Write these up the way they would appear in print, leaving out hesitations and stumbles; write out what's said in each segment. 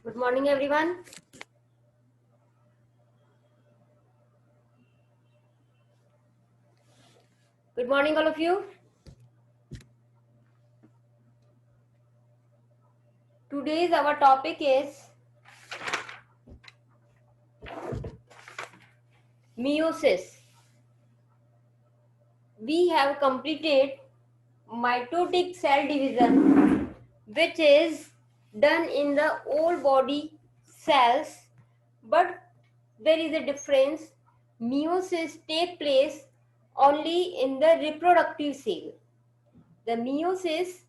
Good morning, everyone. Good morning, all of you. Today's our topic is meiosis. We have completed mitotic cell division, which is done in the whole body cells, but there is a difference. Meiosis take place only in the reproductive cell. The meiosis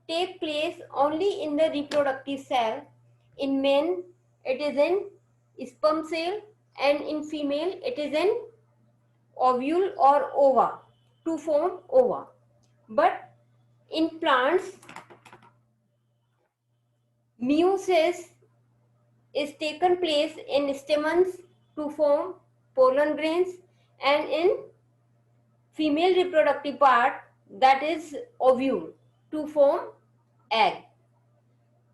take place only in the reproductive cell. In men, it is in sperm cell, and in female, it is in ovule or ova to form ova. But in plants, meiosis is taken place in stamens to form pollen grains, and in female reproductive part, that is ovule, to form egg.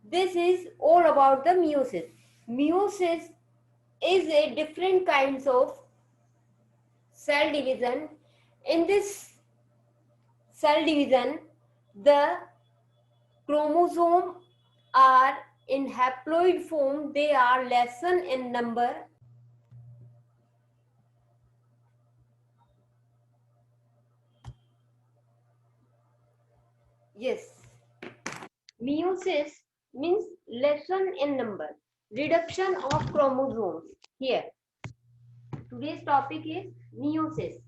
This is all about the meiosis. Meiosis is a different kinds of cell division. In this cell division, the chromosome are in haploid form. They are lesser in number. Yes, meiosis means lessen in number, reduction of chromosomes. Here, today's topic is meiosis.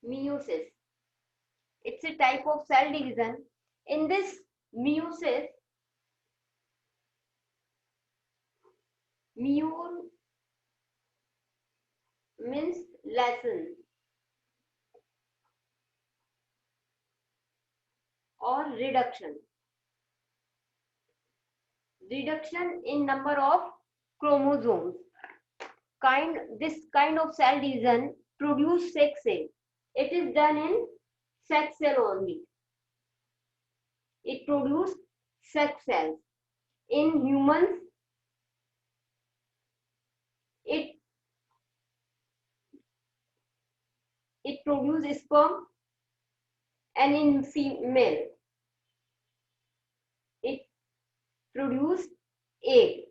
Meiosis. It's a type of cell division. In this meiosis, meo means lessen or reduction. Reduction in number of chromosomes. This kind of cell division produce sex cell. It is done in sex cell only. It produces sex cells. In humans, it produces sperm, and in female, it produces egg.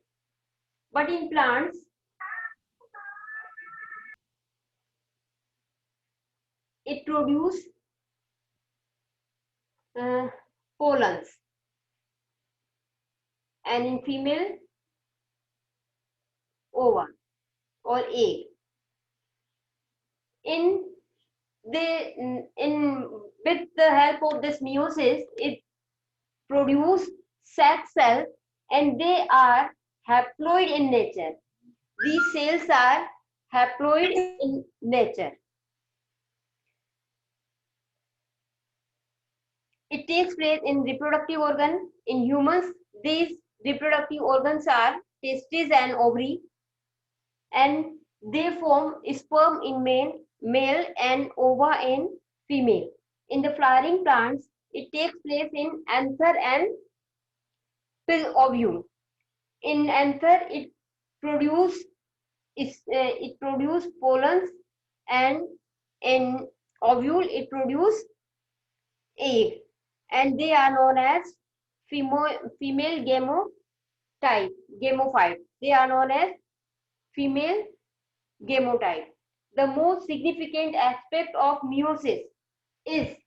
But in plants, it produces pollens, and in female, ova or egg. In with the help of this meiosis, it produces sex cells, and they are haploid in nature. These cells are haploid in nature. It takes place in reproductive organ. In humans, these reproductive organs are testes and ovary, and they form sperm in male and ova in female. In the flowering plants, it takes place in anther and ovule. In anther, it produces pollens, and in ovule it produces egg, and they are known as female gamophyte. They are known as female gametophyte. The most significant aspect of meiosis is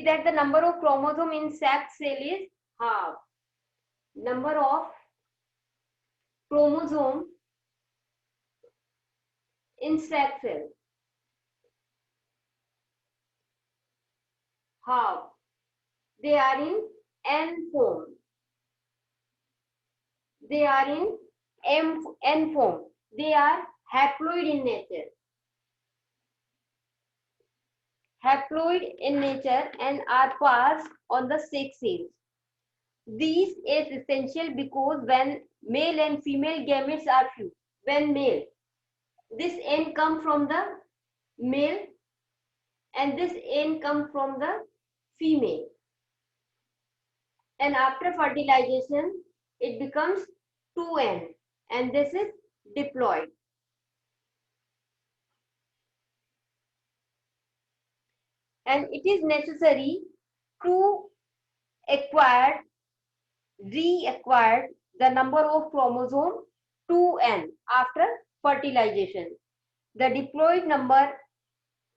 that the number of chromosome in sex cell is half. Number of chromosome in sex cell half. They are in N form. They are in N form. They are haploid in nature. Haploid in nature and are passed on the sex cells. This is essential because when male and female gametes are fused, when male, this N comes from the male and this N comes from the female. And after fertilization, it becomes 2N and this is diploid. And it is necessary to reacquire the number of chromosome 2N after fertilization. The diploid number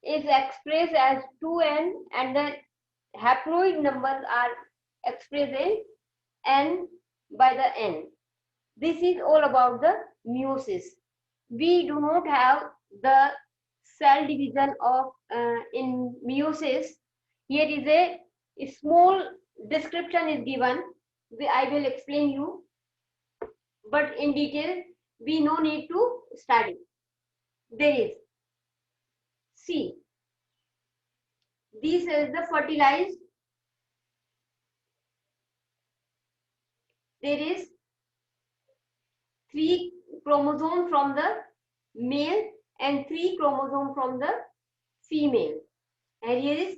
is expressed as 2N and the haploid numbers are expressed in N by the N. This is all about the meiosis. We do not have the cell division of in meiosis. Here is a small description is given. I will explain you, but in detail we no need to study. There is C. This is the fertilized. There is 3 chromosomes from the male and 3 chromosomes from the female. And here is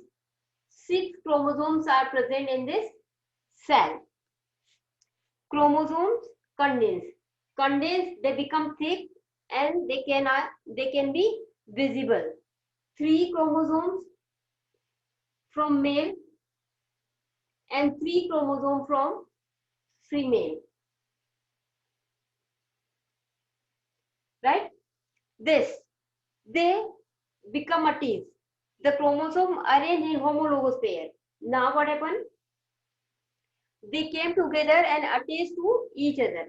6 chromosomes are present in this cell. Chromosomes condense. Condense, they become thick and they can be visible. 3 chromosomes from male and 3 chromosomes from female. Right? They become a tease. The chromosome arranged in homologous pair. Now what happened? They came together and attached to each other.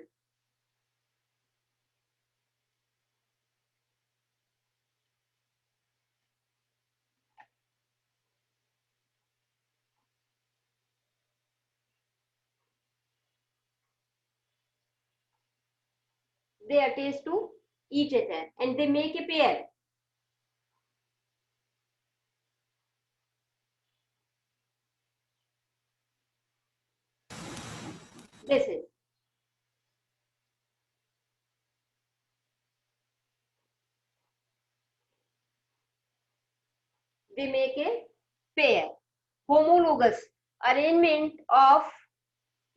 They attach to each other and they make a pair. This is. They make a pair. Homologous arrangement of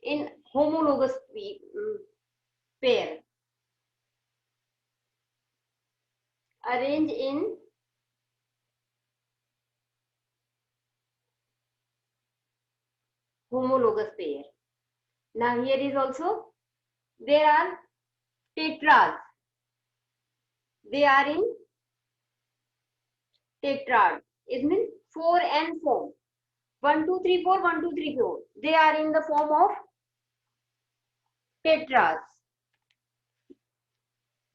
in homologous pair. Arrange in homologous pair. Now here is also, there are tetras. They are in tetrad. It means 4 and form. 1, 2, 3, 4, 1, 2, 3, 4. They are in the form of tetras.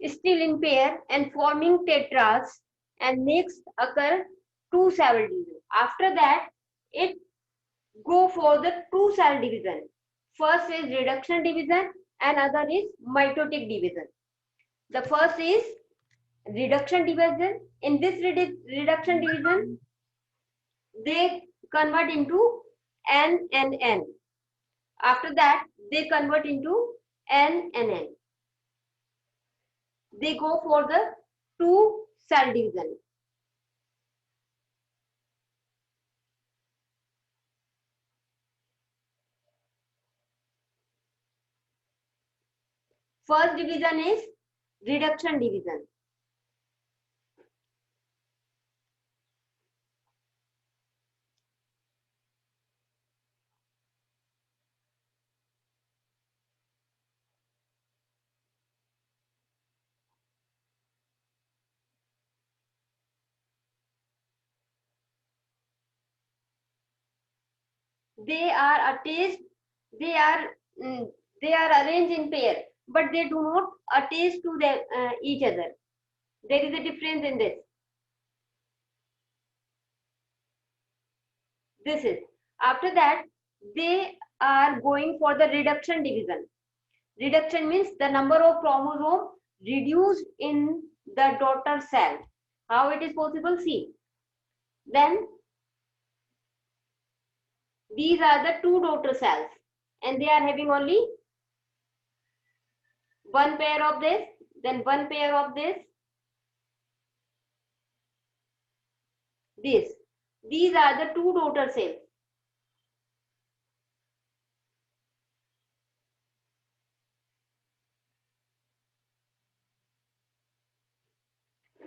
Still in pair and forming tetras, and next occur 2 cell division. After that, it go for the 2 cell division. First is reduction division and other is mitotic division. The first is reduction division. In this reduction division, they convert into N and N. After that, they convert into N and N. They go for the 2 cell division. First division is reduction division. They are attached, they are arranged in pair, but they do not attach to them, each other. There is a difference in this. This is. After that, they are going for the reduction division. Reduction means the number of chromosomes reduced in the daughter cell. How it is possible? See. Then these are the 2 daughter cells and they are having only one pair of this, then one pair of this. These are the two daughter cells.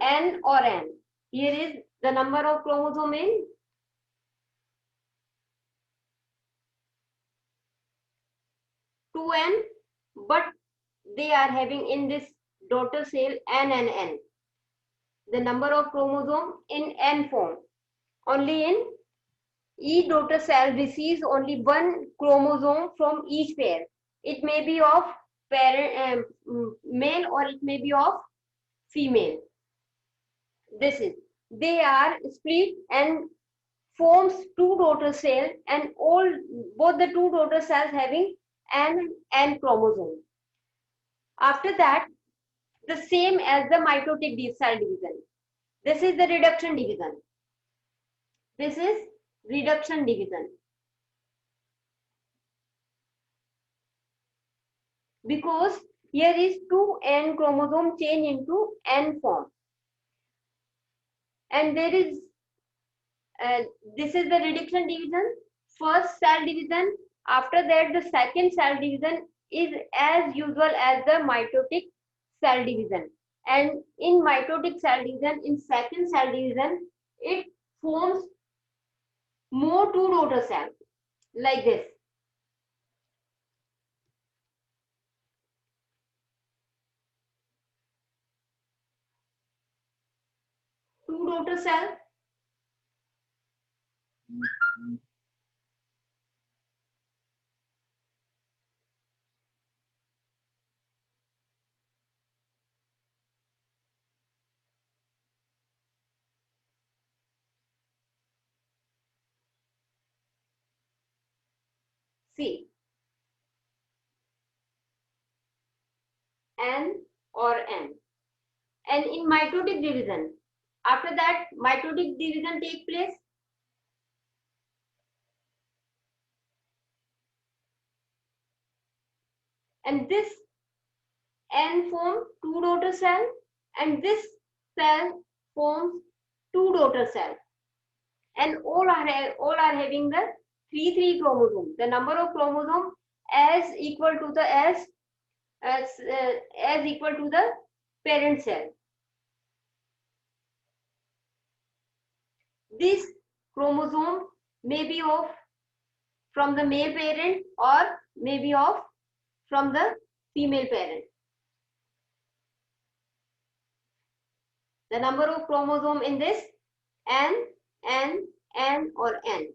N or N. Here is the number of chromosome in 2N, but they are having in this daughter cell N and N. The number of chromosome in N form. Only in each daughter cell receives only one chromosome from each pair. It may be of parent male or it may be of female. This is, they are split and forms two daughter cells, and all both the two daughter cells having N chromosome. After that, the same as the mitotic cell division. This is the reduction division. This is reduction division. Because here is 2N chromosome change into N form. And there is, this is the reduction division, first cell division. After that, the second cell division is as usual as the mitotic cell division. And in mitotic cell division, in second cell division, it forms more two daughter cells like this. Two daughter cells. See, N or N. And in mitotic division, after that mitotic division take place. And this N form two daughter cell, and this cell forms two daughter cell, and all are having the 3 chromosome. The number of chromosome as equal to the as equal to the parent cell. This chromosome may be of from the male parent or may be of from the female parent. The number of chromosome in this N, N or N.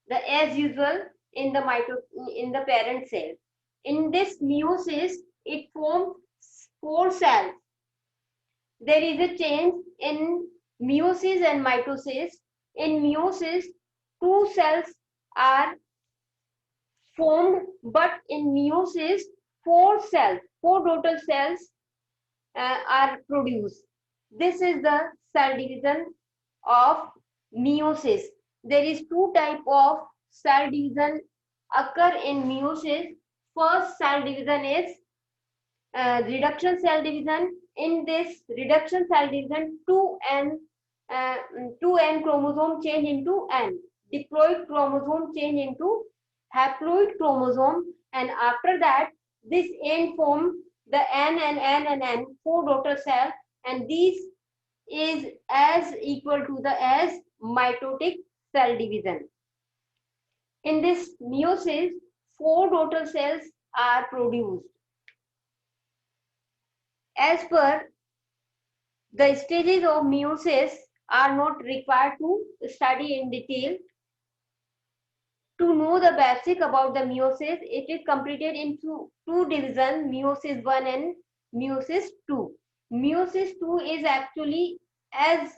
The as usual in the parent cell. In this meiosis, it forms 4 cells. There is a change in meiosis and mitosis. In meiosis, 2 cells are formed, but in meiosis, 4 daughter cells are produced. This is the cell division of meiosis. There is 2 types of cell division occur in meiosis. First cell division is reduction cell division. In this reduction cell division, 2N chromosome change into N. Diploid chromosome change into haploid chromosome, and after that, this N form the N and N and N 4 daughter cells, and these is as equal to the as mitotic cell division. In this meiosis, 4 daughter cells are produced. As per the stages of meiosis are not required to study in detail. To know the basic about the meiosis, it is completed into 2 divisions, meiosis 1 and meiosis 2. Meiosis 2 is actually as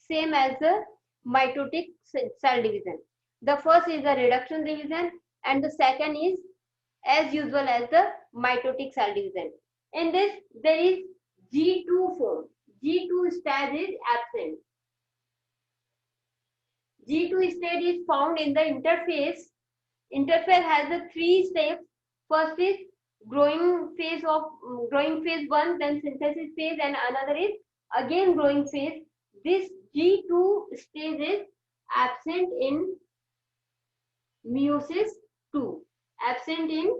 same as the mitotic cell division. The first is the reduction division and the second is as usual as the mitotic cell division. In this, there is G2 form. G2 stage is absent. G2 stage is found in the interphase Interphase has the three steps. First is growing phase 1, then synthesis phase, and another is again growing phase. This G2 stage is absent in meiosis 2. Absent in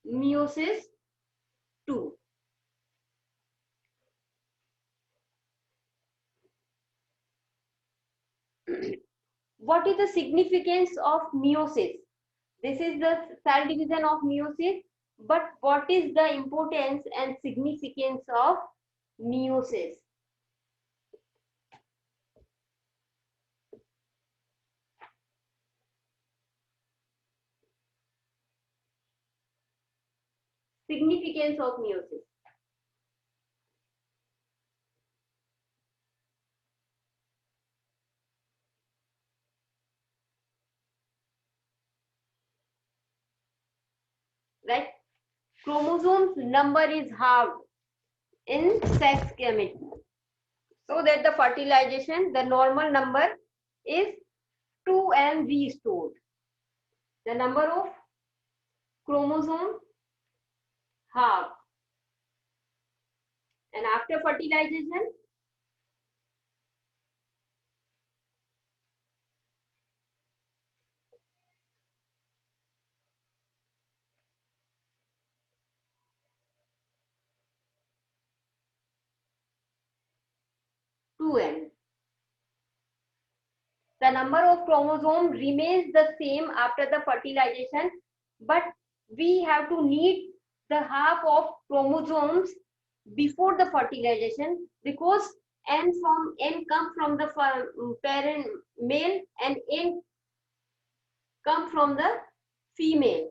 meiosis 2. What is the significance of meiosis? This is the cell division of meiosis, but what is the importance and significance of meiosis? Significance of meiosis. Right? Chromosomes number is halved in sex gamete. So that the fertilization, the normal number is 2 and restored. The number of chromosomes halved. And after fertilization, 2n. The number of chromosomes remains the same after the fertilization, but we have to need the half of chromosomes before the fertilization, because n come from the parent male and n come from the female,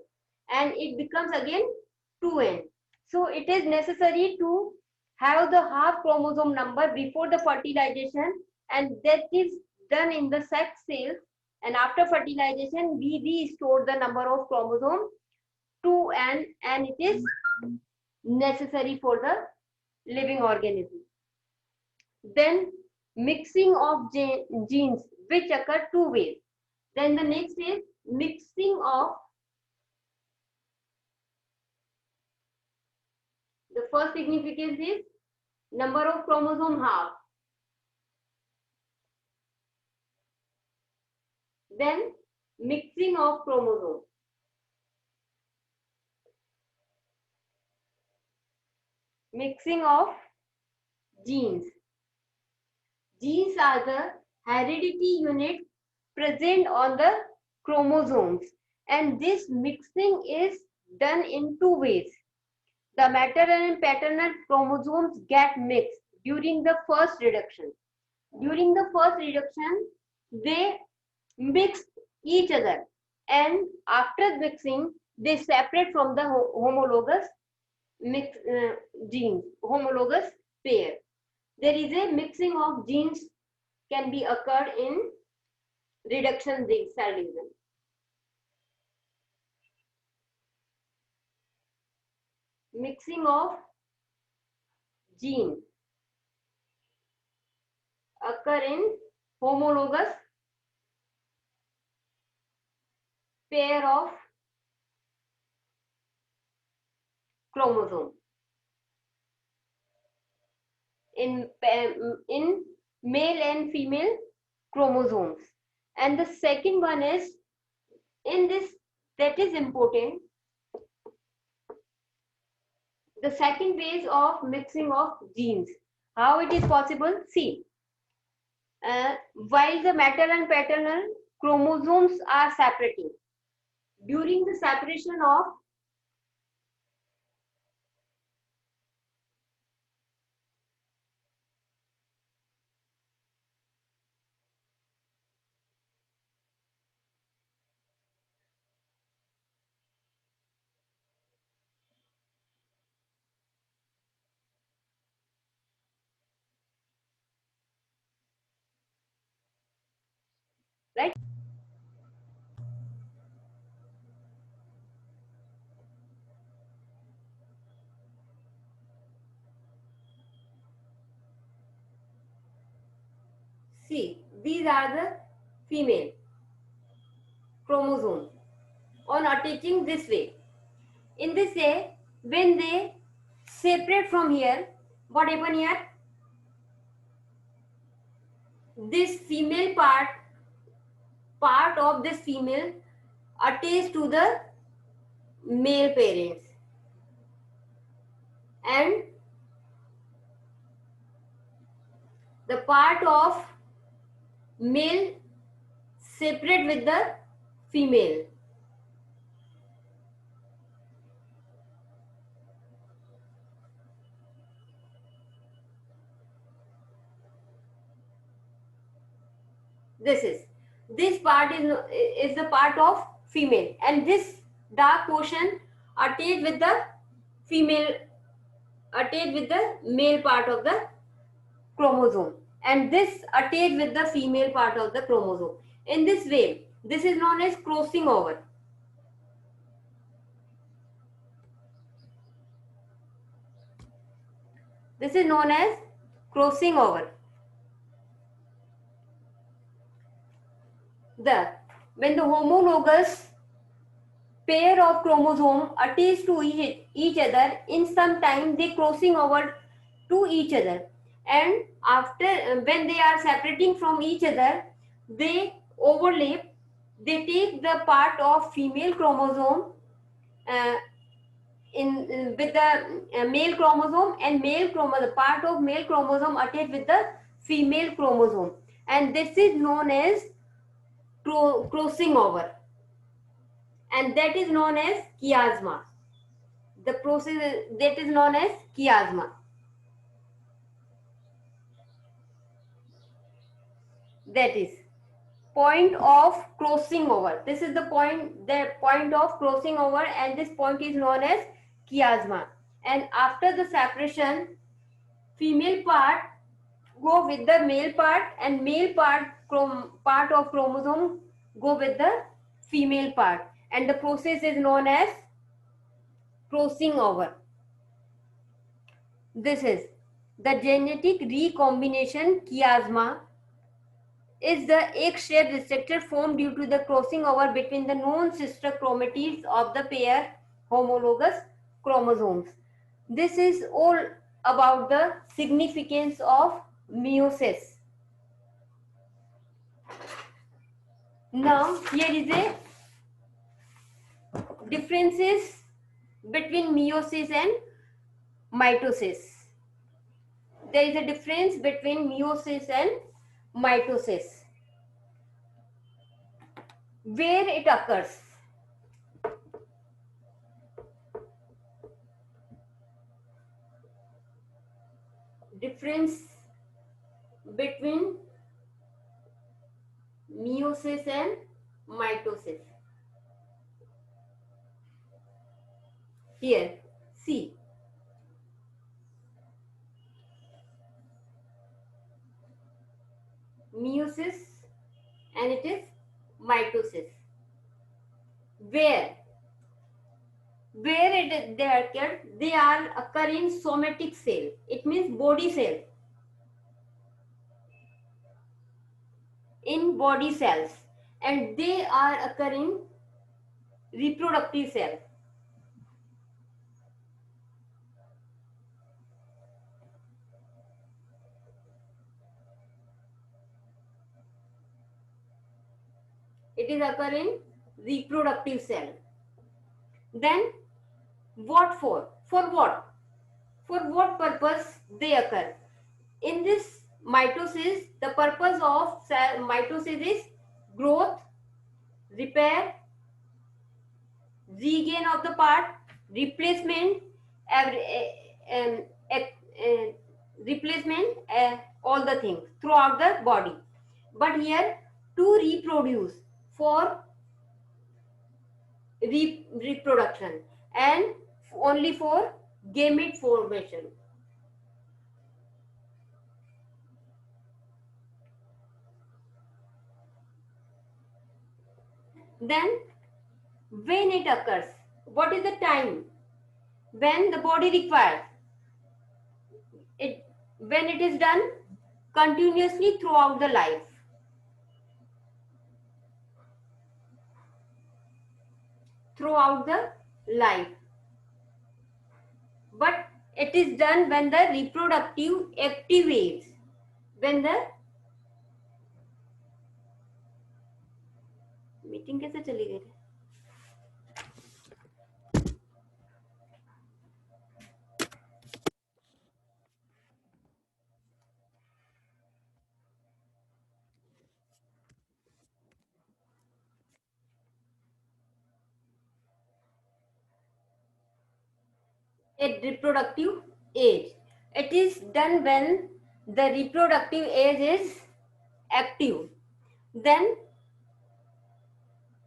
and it becomes again 2n. So it is necessary to have the half chromosome number before the fertilization, and that is done in the sex cells, and after fertilization we restore the number of chromosome 2n, and it is necessary for the living organism. Then mixing of genes, which occur two ways. Then the next is mixing of, the first significance is number of chromosome half. Then mixing of chromosome. Mixing of genes. Genes are the heredity unit present on the chromosomes, and this mixing is done in two ways. The maternal and paternal chromosomes get mixed during the first reduction. During the first reduction, they mix each other, and after mixing, they separate from the homologous genes, homologous pair. There is a mixing of genes can be occurred in reduction cell division. Mixing of gene occur in homologous pair of chromosome in male and female chromosomes. And the second one is, in this, that is important, the second phase of mixing of genes. How it is possible? See, while the maternal and paternal chromosomes are separating, during the separation of right. See, these are the female chromosome on attaching this way. In this way, when they separate from here, what happen here? This female part of this female attached to the male parents, and the part of male separate with the female. This part is the part of female, and this dark portion attached with the female, attached with the male part of the chromosome, and this attached with the female part of the chromosome. In this way, this is known as crossing over. This is known as crossing over. When the homologous pair of chromosome attach to each other, in some time they crossing over to each other, and after when they are separating from each other, they overlap. They take the part of female chromosome with the male chromosome, and the part of male chromosome attached with the female chromosome, and this is known as crossing over, and that is known as chiasma. The process that is known as chiasma. That is point of crossing over. This is the point of crossing over, and this point is known as chiasma. And after the separation, female part go with the male part, and male part of chromosome go with the female part, and the process is known as crossing over. This is the genetic recombination chiasma is the egg-shaped structure formed due to the crossing over between the known sister chromatids of the pair homologous chromosomes. This is all about the significance of meiosis. Now, here is a differences between meiosis and mitosis. There is a difference between meiosis and mitosis. Where it occurs? Difference between meiosis and mitosis. Here, see. Meiosis and it is mitosis. Where they are occur in somatic cell. It means body cell. In body cells, and they are occurring reproductive cell. It is occurring reproductive cell. Then what for? For what? For what purpose they occur? In this mitosis, the purpose of cell mitosis is growth, repair, regain of the part, replacement, all the things throughout the body. But here to reproduce, for reproduction, and only for gamete formation. Then when it occurs, what is the time when the body requires it? When it is done continuously throughout the life. throughout the life, but it is done when the reproductive active age, when the meeting कैसे चली गई? At reproductive age, it is done when the reproductive age is active. Then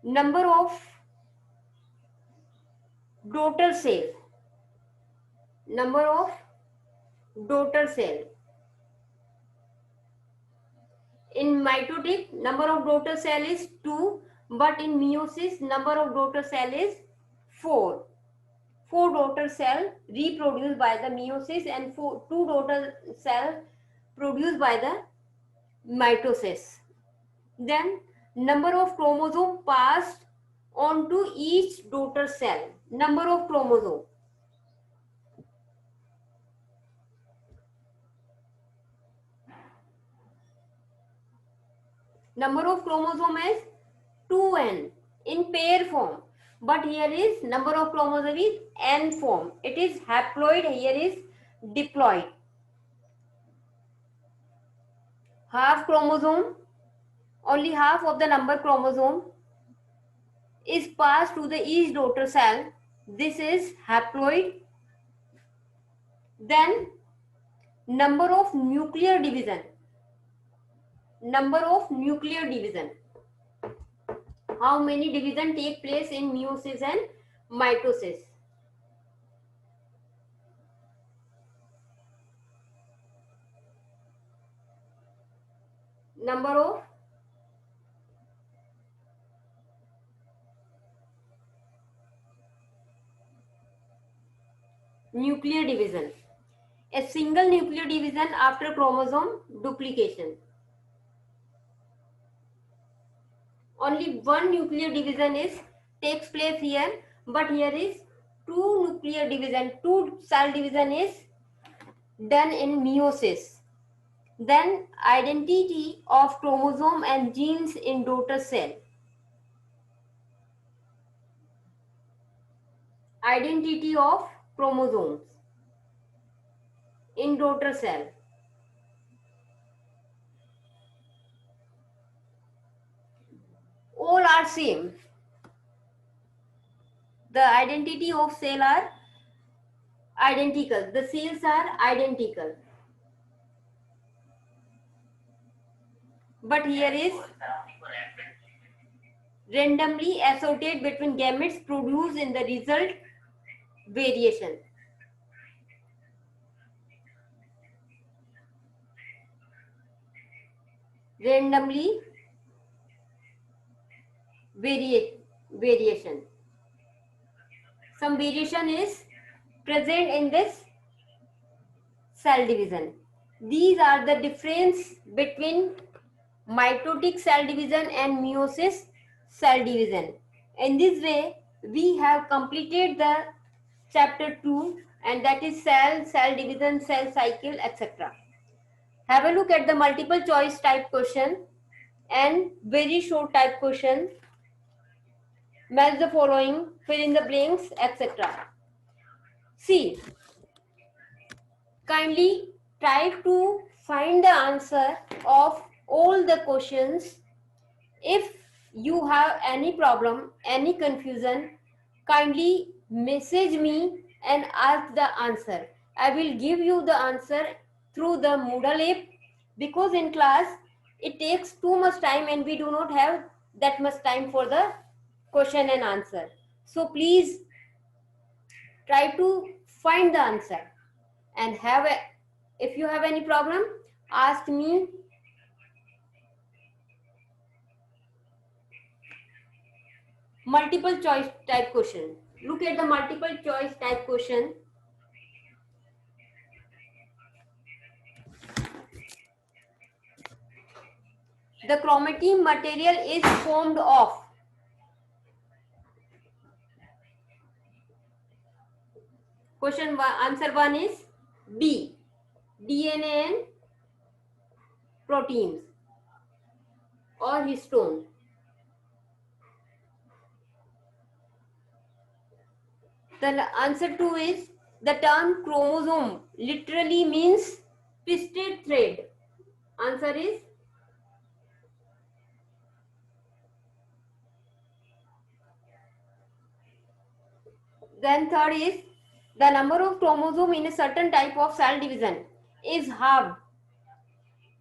number of daughter cell, number of daughter cell in mitotic, number of daughter cell is 2, but in meiosis number of daughter cell is 4. 4 daughter cell reproduced by the meiosis and 2 daughter cell produced by the mitosis. Then number of chromosome passed on to each daughter cell, number of chromosome. Number of chromosome is 2n in pair form, but here is number of chromosome is n form. It is haploid, here is diploid. Half chromosome, only half of the number chromosome is passed to the each daughter cell. This is haploid. Then number of nuclear division, number of nuclear division, how many division take place in meiosis and mitosis. Number of nuclear division, a single nuclear division after chromosome duplication. Only one nuclear division is takes place here, but here is two nuclear division, two cell division is done in meiosis. Then identity of chromosome and genes in daughter cell. Identity of chromosomes in daughter cell. All are same. The identity of cell are identical. The cells are identical. But here is randomly associated between gametes produced in the result variation. Randomly variation. Some variation is present in this cell division. These are the difference between mitotic cell division and meiosis cell division. In this way, we have completed the chapter 2, and that is cell, cell division, cell cycle, etc. Have a look at the multiple choice type question and very short type question. Match the following, fill in the blanks, etc. See, kindly try to find the answer of all the questions. If you have any problem, any confusion, kindly message me and ask the answer. I will give you the answer through the Moodle app, because in class it takes too much time and we do not have that much time for the question and answer. So please try to find the answer, and if you have any problem, ask me. Multiple choice type question. Look at the multiple choice type question. The chromatin material is formed of. Answer 1 is B, DNA and proteins or histone. The answer 2 is the term chromosome literally means twisted thread. Answer is then third is the number of chromosome in a certain type of cell division is halved.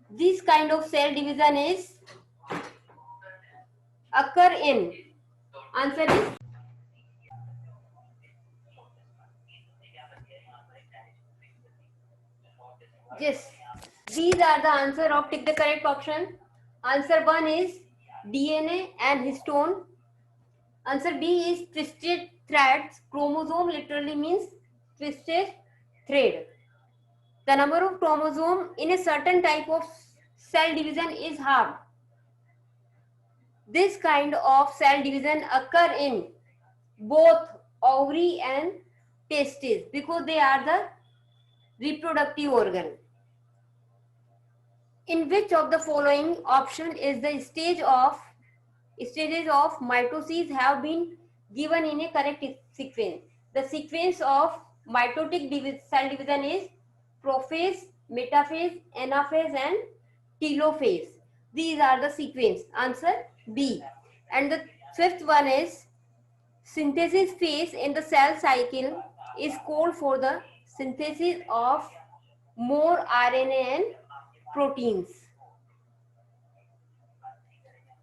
This kind of cell division is occur in. Answer is yes. These are the answer of tick the correct option. Answer 1 is DNA and histone. Answer B is twisted threads. Chromosome literally means twisted thread. The number of chromosome in a certain type of cell division is halved. This kind of cell division occur in both ovary and testes because they are the reproductive organ. In which of the following option is the stages of mitosis have been given in a correct sequence? The sequence of mitotic cell division is prophase, metaphase, anaphase and telophase. These are the sequence. Answer B. And the fifth one is synthesis phase in the cell cycle is called for the synthesis of more RNA and proteins.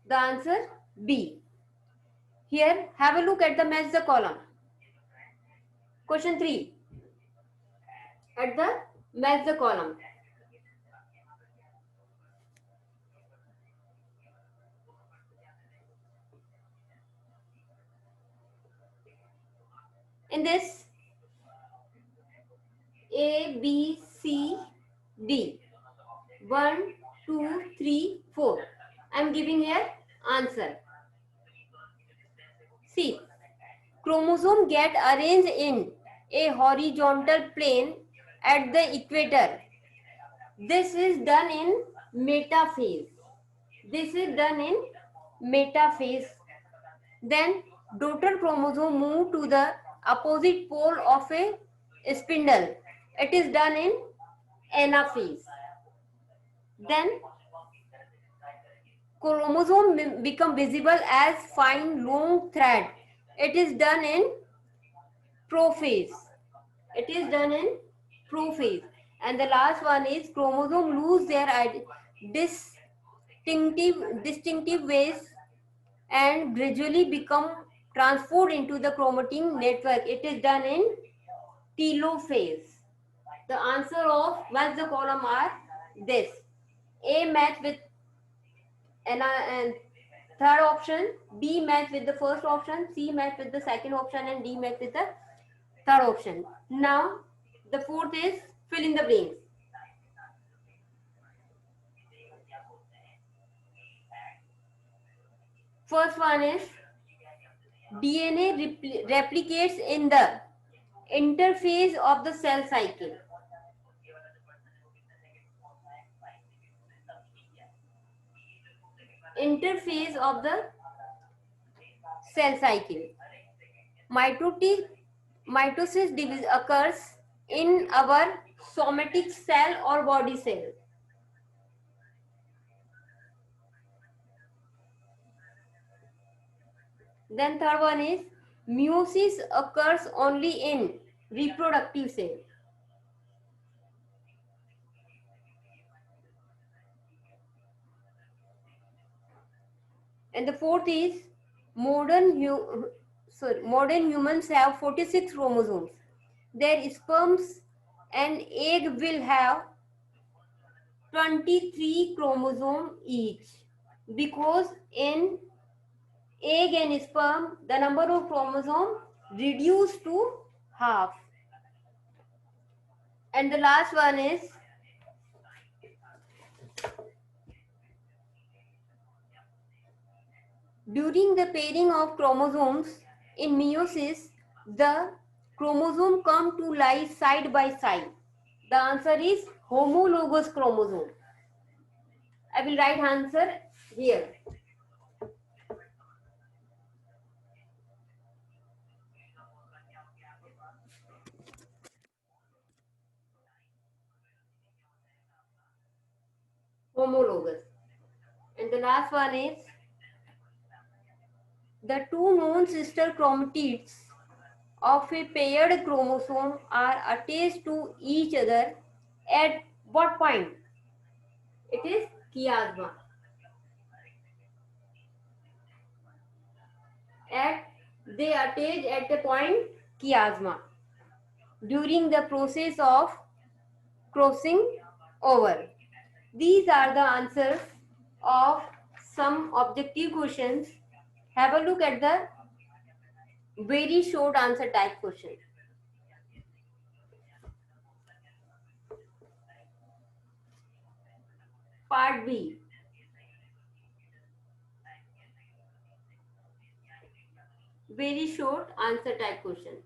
The answer B. Here, have a look at the match the column. Question 3. At the match the column. In this, A, B, C, D. 1, 2, 3, 4. I am giving here answer. See, chromosome get arranged in a horizontal plane at the equator. This is done in metaphase. This is done in metaphase. Then daughter chromosome move to the opposite pole of a spindle. It is done in anaphase. Then chromosome become visible as fine long thread. It is done in prophase. It is done in prophase. And the last one is chromosome lose their distinctive ways and gradually become transferred into the chromatin network. It is done in telophase. The answer of match the column are this. A match with and third option, B match with the first option, C match with the second option and D match with the third option. Now the fourth is fill in the blanks. First one is DNA replicates in the interphase of the cell cycle. Interphase of the cell cycle. Mitosis occurs in our somatic cell or body cell. Then third one is meiosis occurs only in reproductive cell. And the fourth is modern humans have 46 chromosomes. Their sperms and egg will have 23 chromosomes each because in egg and sperm the number of chromosomes reduced to half. And the last one is during the pairing of chromosomes in meiosis, the chromosome come to lie side by side? The answer is homologous chromosome. I will write answer here. Homologous. And the last one is the two known sister chromatids of a paired chromosome are attached to each other at what point? It is chiasma. They attach at the point chiasma during the process of crossing over. These are the answers of some objective questions. Have a look at the very short answer type question. Part B. Very short answer type question.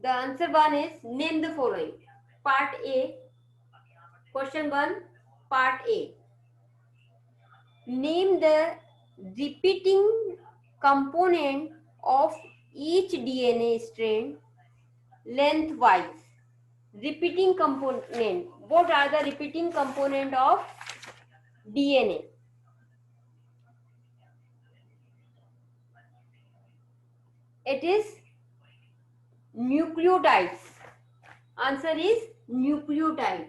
The answer one is name the following. Part A. Question 1. Part A. Name the repeating component of each DNA strand lengthwise. Repeating component. What are the repeating component of DNA? It is nucleotides. Answer is nucleotide.